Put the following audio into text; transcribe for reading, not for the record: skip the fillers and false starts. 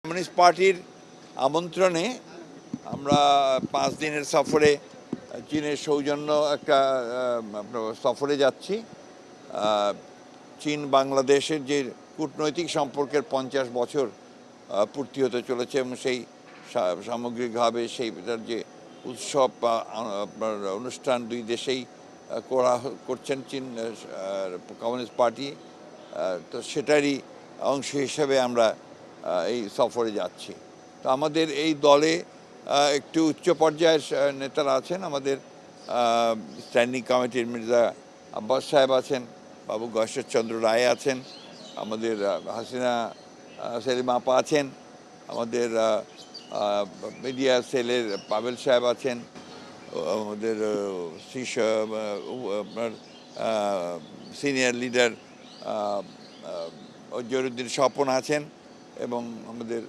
Communist পার্টির আমন্ত্রণে আমরা 5 দিনের সফরে চীনের সৌজন্য একটা সফরে যাচ্ছি। চীন বাংলাদেশের যে কূটনৈতিক সম্পর্কের 50 বছর পূর্তি হতে চলেছে এবং সেই সামগ্রিকভাবে সেইটার যে উৎসব বা আপনার অনুষ্ঠান দুই দেশেই করছেন চীন কমিউনিস্ট পার্টি, তো সেটারই অংশ হিসেবে আমরা এই সফরে যাচ্ছি। তো আমাদের এই দলে একটু উচ্চ পর্যায়ের নেতারা আছেন। আমাদের স্ট্যান্ডিং কমিটির মির্জা আব্বাস সাহেব আছেন, বাবু গয়েশ্বরচন্দ্র রায় আছেন, আমাদের হাসিনা সেলিম আপা আছেন, আমাদের মিডিয়া সেলের পাবেল সাহেব আছেন, আমাদের আপনার সিনিয়র লিডার জহিরুদ্দিন স্বপন আছেন এবং আমাদের